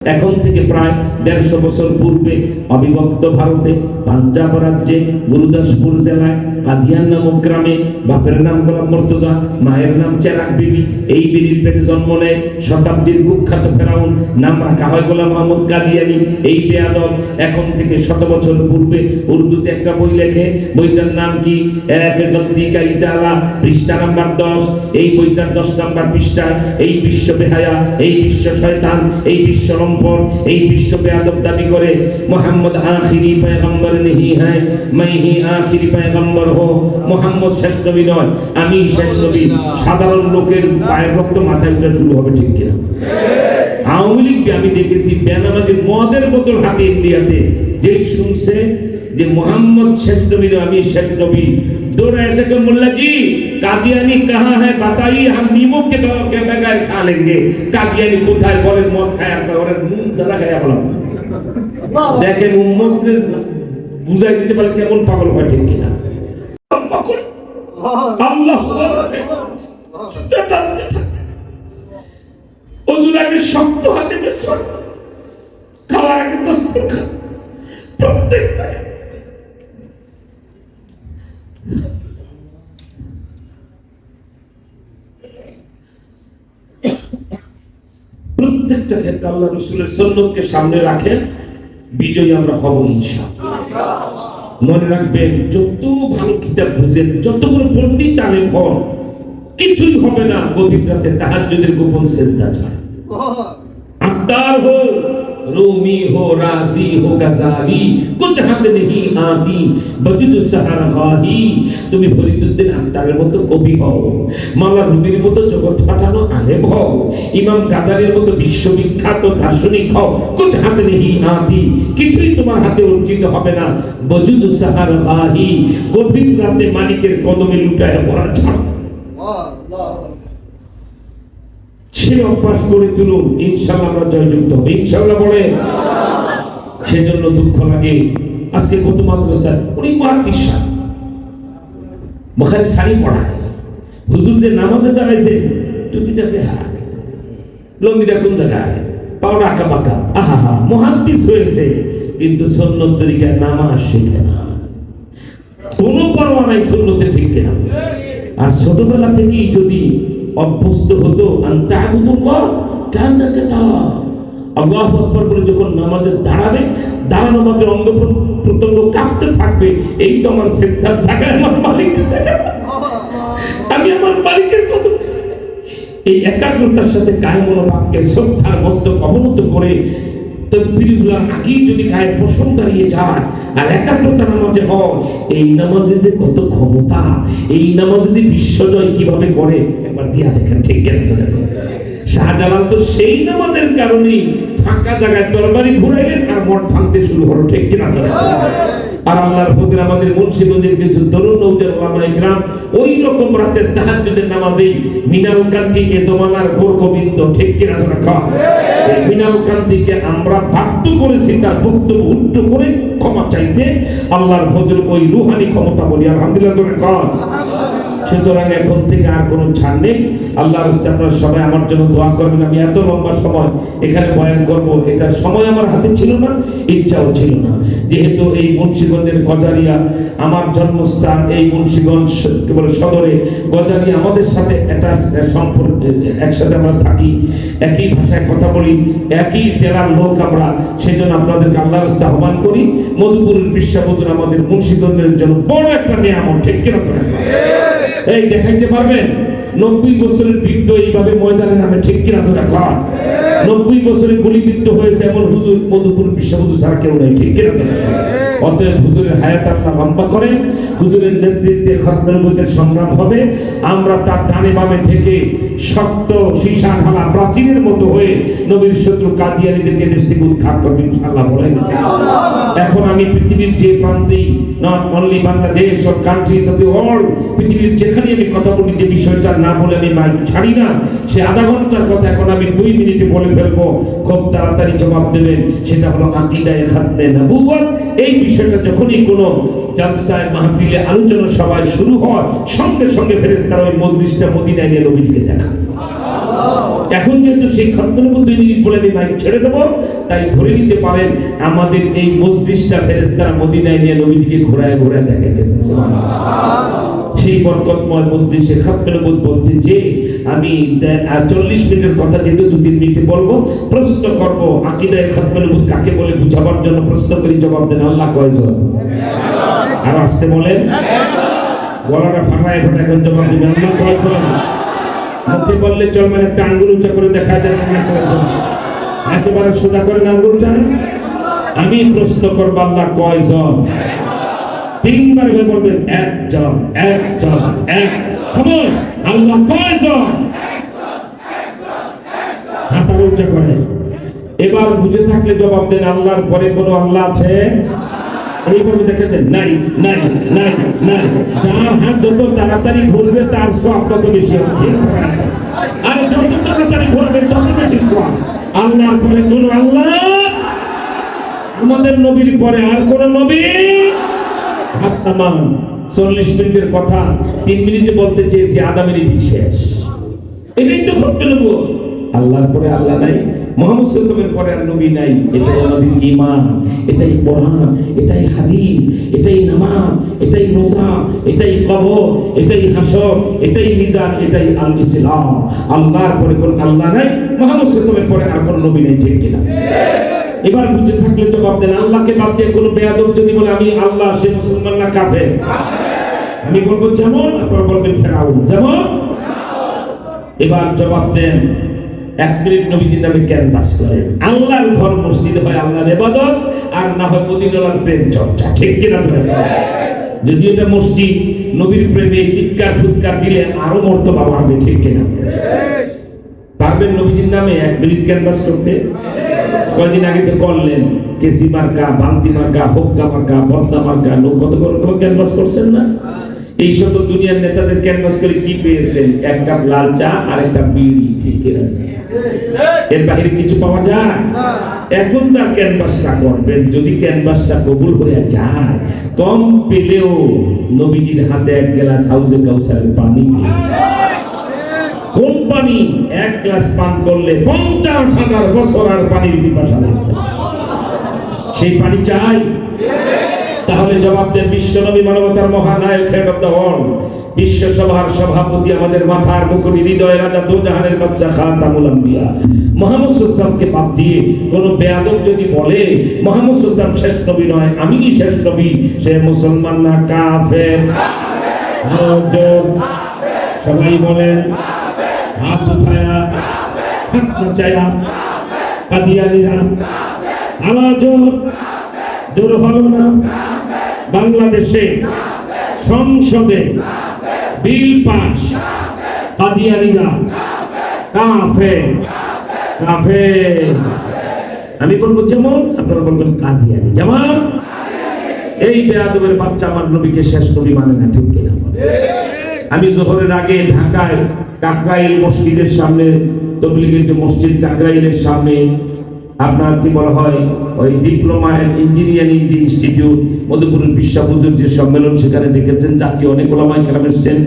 এখন থেকে প্রায় 150 বছর পূর্বে অবিভক্ত ভারতে পাঞ্জাব রাজ্যে গুরুদাসপুর জেলায় কাদিয়ান নামক গ্রামে বাপের নাম গোলাম মুর্তজা, মায়ের নাম চেরাগ বিবি। এই বিবির পেটে জন্ম নেয় শতাব্দীর কুখ্যাত ফেরাউন, নাম রাখা হয় গোলাম মোহাম্মদ কাদিয়ানি। এই বেয়াদব এখন থেকে 100 বছর পূর্বে উর্দুতে একটা বই লেখে। বইটার নাম কি? এক গলতি কা ইজালা, পৃষ্ঠা নাম্বার 10। এই বইটার 10 নাম্বার পৃষ্ঠায় এই বিশ্ব বেহায়া, এই বিশ্ব শয়তান, এই বিশ্ব লম্পট, এই বিশ্ব বেয়াদব দাবি করে মোহাম্মদ আখিরি পয়গম্বর নেহি হ্যায়, मैं ही आखिरी पैगंबर हो। মোহাম্মদ শেষ নবী নয়, আমি শেষ নবী। সাধারণ লোকের পায়ের রক্ত মাথায় উঠে শুরু হবে, ঠিক কিনা? আওয়ামী লীগকে আমি দেখেছি বেনামাজি মদের বোতল হাতে ইন্ডিয়াতে, যেই শুনছে যে মোহাম্মদ শেষ নবী নয়, আমি শেষ নবী, दौड़ा ऐसे को मुल्ला जी कादियानी कहाँ है बताइए, हम नीमों के बगैर खा लेंगे। कादियानी कोথায় বলেন মদ খায় আর ওরে নুন সারা খায় বলা। দেখেন উম্মতকে বুঝাই দিতে পারে কেমন পাগল হয়, ঠিক কিনা? আল্লাহ ওজুর আগে শক্ত হাতে বেসর খাওয়ার আগে দস্তর খা প্রত্যেকটা প্রত্যেকটা ক্ষেত্রে আল্লাহ রাসূলের সুন্নতকে সামনে রাখে বিজয়ী আমরা হব ইনশাআল্লাহ। মনে রাখবেন, যত ভালো কিতাব বুঝেন, যত বড় পণ্ডিত আলেম হন, কিছুই হবে না গভীর রাতে তাহাজ্জুদের গোপন সেজদা ছাড়া। আত্তার হো, রুমি হো, রাজি হো, গাজালি, কুছ হাত নেহি আতি বজুদ সাহারা গাহি। তুমি ফরিদুদ্দিন আত্তারের মতো কবি হও, মাওলানা রুমির মতো জগৎ ফাটানো আলেম হও, ইমাম গাজালির মতো বিশ্ববিখ্যাত দার্শনিক হও, কুছ হাত নেহি আতি, কিছুই তোমার হাতে অর্জিত হবে না বজুদ সাহারা গাহি। গভীর রাতে মালিকের কদমে লুটায় পড়া ছাড়ো। সে অভ্যাস করে তুলুন, ইনশাআল্লাহ আমরা জয়যুক্ত হবে, ইনশাআল্লাহ বলে। সেজন্য দুঃখ লাগে আজকে কত মাদ্রাসা উনি মুহাদ্দিস বুখারী শারী পড়ায়, হুজুর যে নামাজে দাঁড়াইছে টুপিটা বেহায়া, লঙ্গিটা কোন জায়গায়, পাওয়া আঁকা বাঁকা, আহা মুহাদ্দিস হয়েছে কিন্তু সুন্নত তরিকায় নামাজ শেখে না, কোনো পরোয়া নাই সুন্নতে, ঠিক কিনা? আর ছোটবেলা থেকেই যদি অভ্যস্ত হতো আনতাবুদুল্লাহ কান্নাকা তারা, আল্লাহু আকবার বলে যখন নামাজে দাঁড়াবে, দাঁড়ানো মাত্র অঙ্গ প্রত্যঙ্গ কাঁপতে থাকবে, এই তো আমার শ্রদ্ধার জায়গায় আমার মালিক, আমি আমার মালিকের কদম। এই একাগ্রতার সাথে কায় মনোভাবকে শ্রদ্ধার মস্তক অবনত করে তাকবীরগুলো আগেই যদি গায়ে পোষণ দাঁড়িয়ে যায় আর একাগ্রতা নামাজে হয়, এই নামাজে যে কত ক্ষমতা, এই নামাজে যে বিশ্বজয় কিভাবে করে একবার দিয়া দেখেন, ঠিক কিনা? শাহজালাল তো সেই নামাজের কারণেই ফাঁকা জায়গায় তরবারি ঘুরাইলেন আর মঠ ভাঙতে শুরু হলো, ঠিক কিনা? আর আল্লাহর ফজর আমাদের মুন্সিগঞ্জের কিছু তরুণ নৌজার ওলামা ইকরাম ওই রকম রাতের তাহাজ্জুদের নামাজেই মিনাল কান্তি এ জমানার গোরগোবিন্দ, ঠিক কিনা? এই মিনাল কান্তিকে আমরা বাধ্য করেছি তার বক্তব্য উল্ট করে ক্ষমা চাইতে। আল্লাহর ফজর ওই রুহানি ক্ষমতা বলি আলহামদুলিল্লাহ জোরে কর। সুতরাং এখন থেকে আর কোনো ছাড় নেই। আল্লাহর রাস্তে আপনারা সবাই আমার জন্য দোয়া করবেন। আমি এত লম্বা সময় এখানে বয়ান করব, এটা সময় আমার হাতে ছিল না, ইচ্ছাও ছিল না। যেহেতু এই মুন্সিগঞ্জের গজারিয়া আমার জন্মস্থান, এই মুন্সিগঞ্জ সদরে গজারিয়া আমাদের সাথে একটা সম্পর্ক, একসাথে আমরা থাকি, একই ভাষায় কথা বলি, একই জেলার লোক আমরা, সেজন্য আপনাদেরকে আল্লাহর রাস্তে আহ্বান করি, মধুপুরের বিশ্বাবুদুর আমাদের মুন্সিগঞ্জের জন্য বড় একটা নিয়ামত, ঠিক কিনা? তো এই দেখাইতে পারবেন 90 বছরের বৃদ্ধ এইভাবে ময়দানে নামে, ঠিক কিনা? 90 বছরের গুলিবিদ্ধ হয়েছে এমন হুজুর মধুপুর বিশ্বাবুদুর ছাড়া কেউ নেই, ঠিক কিনা? অতএব হুজুরের হায়াত আল্লাহ লম্বা করেন, হুজুরের নেতৃত্বে খতমের নবুয়তের সংগ্রাম হবে। আমরা তার ডানে বামে থেকে শক্ত সীসা ঢালা প্রাচীরের মতো হয়ে নবীর শত্রু কাদিয়ানীদেরকে দেশ থেকে উৎখাত করবে ইনশাআল্লাহ বলেন। এখন আমি পৃথিবীর যে প্রান্তেই, not only Bangladesh or countries of the world, পৃথিবীর যেখানে আমি কথা বলি, যে বিষয়টা না বলে আমি মাইক ছাড়ি না, সে আধা ঘন্টার কথা এখন আমি 2 মিনিটে বলে ফেলবো, খুব তাড়াতাড়ি জবাব দেবেন। সেটা হলো আকীদায়ে খাতমে নবুওয়াত। এই বিষয়টা যখনই কোনো জালসায় মাহফিলে আলোচনা সভায় শুরু হয়, সঙ্গে সঙ্গে ফেরেশতারা ওই মজলিসটা মদিনায় নিয়ে নবীকে দেখান। এখন যেহেতু সেই খতমের মধ্যে বলে আমি মাইক ছেড়ে দেবো, তাই ধরে নিতে পারেন আমাদের এই মজলিসটা ফেরেশতারা মদিনায় নিয়ে নবীজিকে ঘোরায় ঘোরায় দেখাইতেছে। সেই বরকতময় মজলিসে খতমের মধ্যে বলতে যে আমি 40 মিনিটের কথা যেহেতু 2-3 মিনিটে বলবো, প্রশ্ন করবো আকীদায়ে খতমের মধ্যে কাকে বলে বুঝাবার জন্য প্রশ্ন করি, জবাব দেন আল্লাহ কয়জন? আর আসতে বলেন, গলাটা ফাটায় ফাটায় এখন জবাব দিবেন আল্লাহ কয়জন? মুখে বললে চলবে, একটা আঙ্গুল উঁচা করে দেখায় দেন আল্লাহ কয়জন? একেবারে সোজা করেন আঙ্গুলটা। আমি প্রশ্ন করবো আল্লাহ কয়জন? 3 বার হয়ে বলবেন একজন, একজন, এক। খামোশ, আল্লাহ কয়জন? হাত উঁচা করে। এবার বুঝে থাকলে জবাব দেন আল্লাহর পরে কোনো আল্লাহ আছে? এইভাবে দেখে দেন নাই নাই নাই নাই। যার হাত যত তাড়াতাড়ি ঘুরবে তার সওয়াব তত বেশি হবে। আর যত তাড়াতাড়ি ঘুরবে তত বেশি সওয়াব। আল্লাহর পরে কোনো আল্লাহ, আমাদের নবীর পরে আর কোন নবী? হাত নামান। 40 মিনিটের কথা 3 মিনিটে বলতে চেয়েছি, আধা মিনিটই শেষ। এটাই তো খতমে নবুয়ত। আল্লাহর পরে আল্লাহ নাই, মুহাম্মদ সাল্লাল্লাহু আলাইহি ওয়াসাল্লামের পরে আর নবী নাই। এটাই আমাদের ঈমান, এটাই কোরআন, এটাই হাদিস, এটাই নামাজ, এটাই রোজা, এটাই কবর, এটাই হাসর, এটাই মিজান, এটাই আল ইসলাম। আল্লাহর পরে কোন আল্লাহ নাই, মুহাম্মদ সাল্লাল্লাহু আলাইহি ওয়াসাল্লামের পরে আর কোন নবী নাই, ঠিক কিনা? এবার বুঝে থাকলে জবাব দেন আল্লাহকে বাদ দিয়ে কোনো বেয়াদব যদি বলে আমি আল্লাহ, সে মুসলমান না কাফের? আমি বলবো যেমন, আপনারা বলবেন ফেরাউন যেমন। এবার জবাব দেন 1 মিনিট নবীজির নামে ক্যানভাস করেন। আল্লাহর ঘর মসজিদে হয় আল্লাহর ইবাদত, আর না হয় মদিনার প্রেম চর্চা, ঠিক কিনা? যদি এটা মসজিদ, নবীর প্রেমে চিৎকার ফুৎকার দিলে আরো মর্তবা বাড়বে, ঠিক কিনা? পারবেন নবীজির নামে 1 মিনিট ক্যানভাস করতে? কয়দিন আগে তো করলেন, কেসি মার্কা, বালতি মার্কা, হোক্কা মার্কা, বদনা মার্কা, কত ক্যানভাস করছেন না? এই সব দুনিয়ার নেতাদের ক্যানভাস করে কি পেয়েছেন? 1 কাপ লাল চা আর একটা বিড়ি, ঠিক আছে? এর বাইরে কিছু পাওয়া যায়? এখন তার ক্যানভাসটা করবেন, যদি ক্যানভাসটা কবুল হয়ে যায়, কম পেলেও নবীজির হাতে 1 গ্লাস হাউজে কাউসারের পানি দিয়ে কোন পানি 1 গ্লাস পান করলে 50,000 বছর আর পানির পিপাসা লাগবে। সেই পানি চাই? তাহলে জবাব দেন বিশ্বনবী, মানবতার মহানায়ক, হেড অফ দ্য ওয়ার্ল্ড, বিশ্ব সভার সভাপতি, আমাদের মাথার মুকুট, হৃদয় রাজা, দুজাহানের বাদশা, খাতামুল আম্বিয়া মুহাম্মদ সাল্লাল্লাহু আলাইহি ওয়াসাল্লামকে বাদ দিয়ে কোন বেয়াদব যদি বলে মুহাম্মদ সাল্লাল্লাহু আলাইহি ওয়াসাল্লাম শেষ নবী নয়, আমি কি শেষ নবী, সে মুসলমান না কাফের? সবাই বলেন হাত উঠায়া, হাত নাচায়া, কাদিয়ানীরা আওয়াজ জোর হলো না? বাংলাদেশে সংসদে বিল পাস, কাদিয়ানীরা কাফের, কাফের। আমি বলবো যেমন, আপনারা বলবেন কাদিয়ানী যেমন। এই বেয়াদবের বাচ্চা আমার নবীকে শেষ নবী মানে না, ঠিক কিনা? আমি জোহরের আগে ঢাকায় কাকরাইল মসজিদের সামনে, তবলিগের যে মসজিদ কাকরাইলের সামনে, আপনার কি বলা হয়, ওই ডিপ্লোমা এন্ড ইঞ্জিনিয়ারিং যে ইনস্টিটিউট, মধুপুরের বিশ্ববুদ্ধের যে সম্মেলন, সেখানে দেখেছেন জাতীয় অনেক ওলামায়ে কেরাম এসেছেন।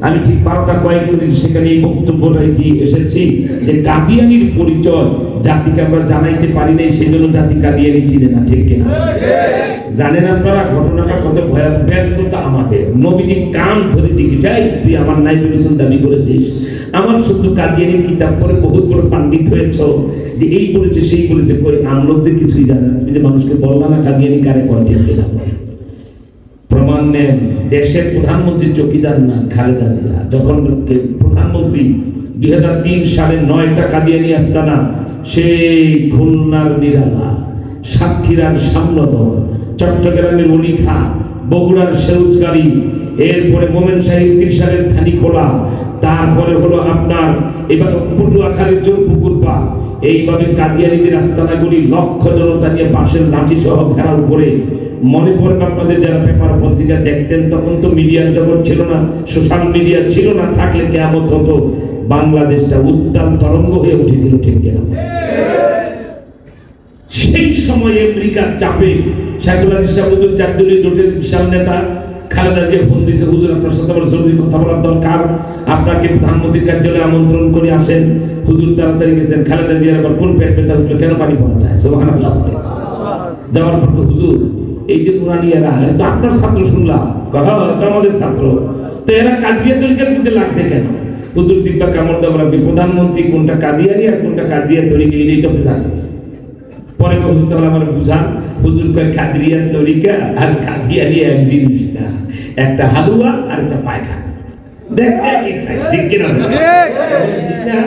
আমি ঠিক 12টা কয়েক মিনিট সেখানে এই বক্তব্যটা দিয়ে এসেছি যে কাদিয়ানির পরিচয় জাতিকে আমরা জানাইতে পারি নাই, সেই জন্য জাতি কাদিয়ানি চিনে না, ঠিক কিনা? জানেন আপনারা ঘটনাটা কত ভয়াবহ? ব্যর্থতা আমাদের। নবীজি কান ধরে দিকে যাই, তুই আমার নাইবে রাসূল দাবি করেছিস, আমার শুধু কাদিয়ানির কিতাব পড়ে বহুত বড় পণ্ডিত হয়েছ, যে এই বলেছে সেই বলেছে, করে আমলোক যে কিছুই জানে না। তুমি যে মানুষকে বললা না কাদিয়ানি কারে কয়, ঠিক কিনা? প্রমাণ নেন। দেশের প্রধানমন্ত্রী চৌকিদার না, খালেদা জিয়া যখন প্রধানমন্ত্রী 2003 সালে 9টা কাদিয়ানি আস্তানা, সেই খুলনার নিরালা, সাতক্ষীরার সামনদর, চট্টগ্রামের উলিখা, বগুড়ার সেউজগাড়ি, এরপরে মোমেনশাহী 30 সালের ধানিখোলা, তারপরে হলো আপনার এবার পটুয়াখালীর জোরপুকুরপা। এইভাবে কাদিয়ানীদের আস্তানাগুলি লক্ষ জনতা নিয়ে বাঁশের লাঠি সহ ঘেরাও করে। মনে পড়বে আপনাদের যারা পেপার পত্রিকা দেখতেন, তখন তো মিডিয়ার জগৎ ছিল না, সোশ্যাল মিডিয়া ছিল না, থাকলে কিয়ামত হতো। বাংলাদেশটা উত্তাল তরঙ্গ হয়ে উঠেছিল, ঠিক কিনা? সেই সময় আমেরিকার চাপে শাইখুল হাদিস সাহেব হুজুর জাতীয় জোটের বিশাল নেতা খালেদা জিয়া ফোন দিয়েছে, হুজুর আপনার সাথে আমার জরুরি কথা বলার দরকার, আপনাকে প্রধানমন্ত্রীর কার্যালয়ে আমন্ত্রণ করে আসেন। হুজুর তাড়াতাড়ি গেছেন, খালেদা জিয়ার আবার কোন পেট ব্যথা হলো, কেন পানি পড়া যায়, সুবহানাল্লাহ। যাওয়ার পর হুজুর এই যে নুরানিয়ারা তো আপনার ছাত্র শুনলাম, তো আমাদের ছাত্র, তো এরা কাদিয়া তরিকার মধ্যে লাগছে কেন? হুজুর জিব্বা কামড় দেওয়ার আগে প্রধানমন্ত্রী কোনটা কাদিয়ানি আর কোনটা কাদিয়া তরিকা এই তো জানে। পরে হুজুর তাহলে আমার বুঝান, হুজুর কয় কাদিয়ার তরিকা আর কাদিয়ানি এক জিনিস না, একটা হালুয়া আর একটা পায়খানা। দেখতে কি সাইজ, ঠিক কিনা? ঠিক না?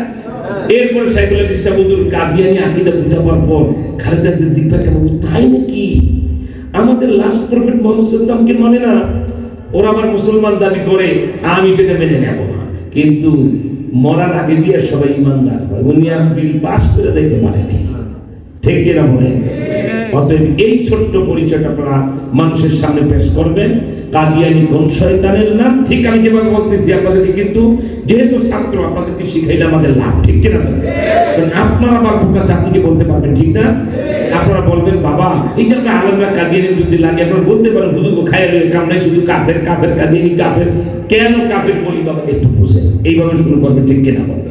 এরপরে সাইকুল ইসলাম হুজুর কাদিয়ানি আকীদা বুঝাবার পর খালেদা জিব্বা কেমন, তাই নাকি আমাদের লাস্ট প্রফেট মুহাম্মদ সাল্লাল্লাহু আলাইহি ওয়াসাল্লামকে মানে না, ওরা আবার মুসলমান দাবি করে, আমি এটা মেনে নেব না। কিন্তু মরার আগে দিয়ে সবাই ইমানদার হয়, উনি আর বিল পাস করে দিতে পারেনি, ঠিক কিনা বলেন? অতএব এই ছোট্ট পরিচয়টা আপনারা মানুষের সামনে পেশ করবেন। কাদিয়ানি কোন শয়তানের নাম, ঠিক আমি যেভাবে বলতেছি আপনাদেরকে, কিন্তু যেহেতু ছাত্র আপনাদেরকে শিখাইলে আমাদের লাভ, ঠিক কিনা? কারণ আপনারা আবার গোটা জাতিকে বলতে পারবেন, ঠিক না? আপনারা বলবেন বাবা এই যে আমরা আলেমরা কাদিয়ানির বিরুদ্ধে লাগে, আপনারা বলতে পারেন হুজুর খাইয়া লয়ে কামনাই শুধু কাফের কাফের কাদিয়ানি কাফের, কেন কাফের বলি বাবা একটু বুঝেন, এইভাবে শুরু করবেন, ঠিক কিনা বলেন?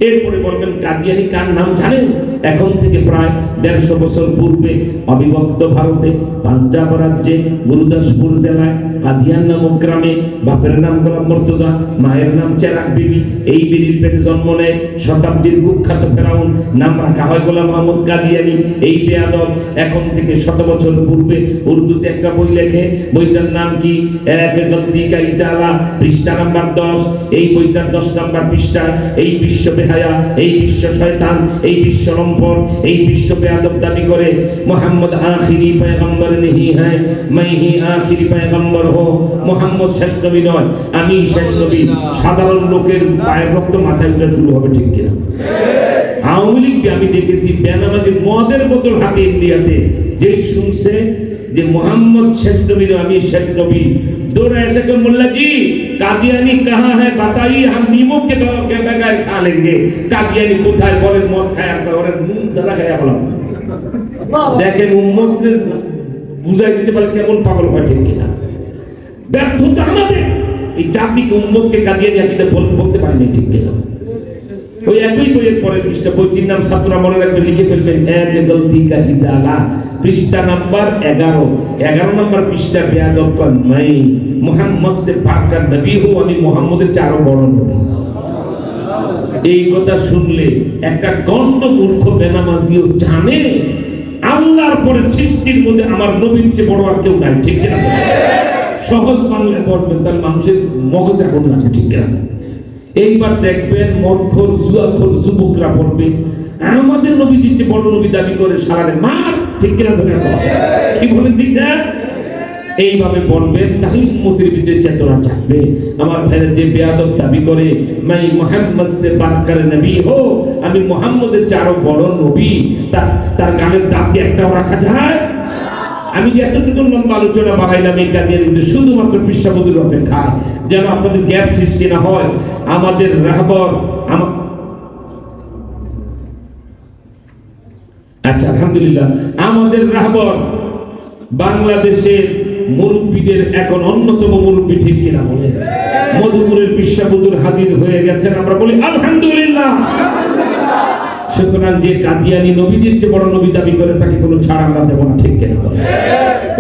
এরপরে বলবেন কাদিয়ানি কার নাম জানেন? এখন থেকে প্রায় 150 বছর পূর্বে অবিভক্ত ভারতে পাঞ্জাব রাজ্যে গুরুদাসপুর জেলায় কাদিয়ান নামক গ্রামে বাপের নাম গোলাম মুর্তজা, মায়ের নাম চেরাগ বিবি, এই বিবির পেটে জন্ম নেয় শতাব্দীর কুখ্যাত ফেরাউন, নাম রাখা হয় গোলাম মোহাম্মদ কাদিয়ানি। এই বেয়াদব এখন থেকে 100 বছর পূর্বে উর্দুতে একটা বই লেখে, বইটার নাম কি? এক গলতি কা ইজালা, পৃষ্ঠা নাম্বার 10। এই বইটার 10 নাম্বার পৃষ্ঠায় এই বিশ্ব বেহায়া, এই বিশ্ব শয়তান, এই বিশ্ব লম্পট, এই বিশ্ব বেয়াদব দাবি করে মোহাম্মদ আখিরি পয়গম্বর नहीं है, मैं ही आखिरी पैगंबर हो, মোহাম্মদ শেষ নবী নয়, আমি শেষ নবী। সাধারণ লোকের পায়ের রক্ত মাথায় উঠে শুরু হবে, ঠিক কিনা? আওয়ামী লীগ আমি দেখেছি বেনামাজি মদের বোতল হাতে ইন্ডিয়াতে, যেই শুনছে যে মোহাম্মদ শেষ নবী নয়, আমি শেষ নবী, दौड़ा ऐसे को मुल्ला जी कादियानी कहाँ है बताइए, हम नीमों के बगैर खा लेंगे। कादियानी কোথায় বলেন, মদ খায় আর ওরে মুখ জ্বালা খায় বলা। দেখেন উম্মতকে বুঝাই দিতে পারে কেমন পাগল হয়, ঠিক কিনা? ব্যর্থতা আমাদের, এই জাতিকে উম্মতকে কাদিয়ানি আকীদা বলতে পারেনি, ঠিক কিনা? ওই একই বইয়ের পরের পৃষ্ঠা, বইটির নাম ছাত্ররা মনে রাখবেন, লিখে ফেলবেন, এক গলতি কা ইজালা, পৃষ্ঠা নাম্বার 11 নম্বর পৃষ্ঠা। বেয়াদব কন मैं মোহাম্মদ সে পাককার নবী হু, আমি মোহাম্মদের চারো বড় নবী। এই কথা শুনলে একটা গণ্ড মূর্খ বেনামাজিও জানে আল্লাহর পরে সৃষ্টির মধ্যে আমার নবীর চেয়ে বড় আর কেউ নাই, ঠিক কিনা? সহজ বাংলায় বলবেন, তাহলে মানুষের মগজ আগুন লাগে, ঠিক কিনা? এইবার দেখবেন মদখোর জুয়াখোর যুবকরা বলবে আমাদের নবীজির চেয়ে বড় নবী দাবি করে সারারে মার, ঠিক কিনা? কি বলেন, ঠিক না? এইভাবে বলবেন, তাই উম্মতের ভিতরে চেতনা চাকবে। আমার ভাইরা যে বেয়াদব দাবি করে मैं মোহাম্মদ সে বাদকার নবী হো, আমি মোহাম্মদের চেয়ে আরো বড় নবী, তার গানের দাঁত একটাও রাখা যায়? আমি যে এতটুকু লম্বা আলোচনা বাড়াইলাম এই কাদিয়ানির মধ্যে শুধুমাত্র পৃষ্ঠাবতীর অপেক্ষা, যেন আপনাদের গ্যাপ সৃষ্টি না হয়। আমাদের রাহবর আচ্ছা আলহামদুলিল্লাহ, আমাদের রাহবর বাংলাদেশের মুরব্বীদের এখন অন্যতম মুরব্বী, ঠিক কিনা বলে? মধুপুরের পৃষ্ঠাবতীর হাজির হয়ে গেছেন, আমরা বলি আলহামদুলিল্লাহ। সুতরাং যে কাদিয়ানি নবীজির চেয়ে বড় নবী দাবি করে তাকে কোনো ছাড় আমরা দেব না, ঠিক কিনা বলে?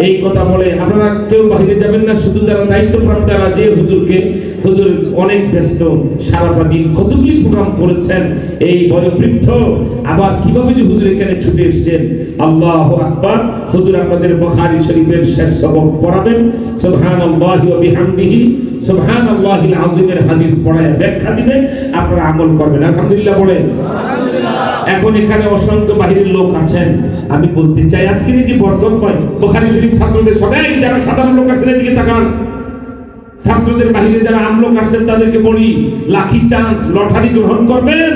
এই কথা বলে আপনারা কেউ বাইরে যাবেন না, শুধু যারা দায়িত্বপ্রাপ্ত তারা যে হুজুর অনেক ব্যস্ত, সারাটা দিন কতগুলি প্রোগ্রাম করেছেন, এই বয়োবৃদ্ধ আবার কিভাবে যে হুজুর এখানে ছুটে এসেছেন। আল্লাহু আকবার। হুজুর আপনাদের বুখারী শরীফের শেষ সবক পড়াবেন, সুবহানাল্লাহি ওয়া বিহামদিহি সুবহানাল্লাহিল আযীমের হাদিস পড়ায় ব্যাখ্যা দিবেন, আপনারা আমল করবেন। আলহামদুলিল্লাহ বলেন। এখন এখানে অসংখ্য বাহিরের লোক আছেন, আমি বলতে চাই আজকে যে বরকত পায় বুখারী শরীফ ছাত্রদের সবাই যারা সাধারণ লোক আছেন এদিকে তাকান, ছাত্রদের বাহিরে যারা আম লোক আসছেন তাদেরকে বলি লাকি চান্স লটারি গ্রহণ করবেন,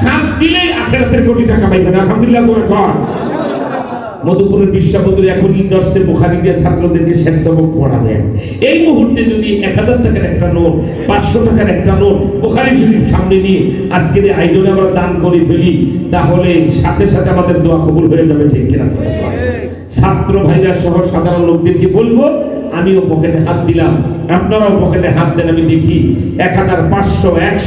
হাত দিলেই আখিরাতের কোটি টাকা পাইবেন। আলহামদুলিল্লাহ। মধুপুরের বিশ্ববিদ্যালয় এখনই দর্শে বুখারী দিয়ে ছাত্রদেরকে শেষ সবক পড়াবেন। এই মুহূর্তে যদি 1000 টাকার একটা নোট, 500 টাকার একটা নোট বুখারী শরীফ সামনে নিয়ে আজকের এই আয়োজনে আমরা দান করে ফেলি, তাহলে সাথে সাথে আমাদের দোয়া কবুল হয়ে যাবে, ঠিক কিনা? ছাত্র ভাইরা সহ সাধারণ লোকদেরকে বলবো, আমিও পকেটে হাত দিলাম, আপনারাও পকেটে হাত দেন, আমি দেখি 1500 100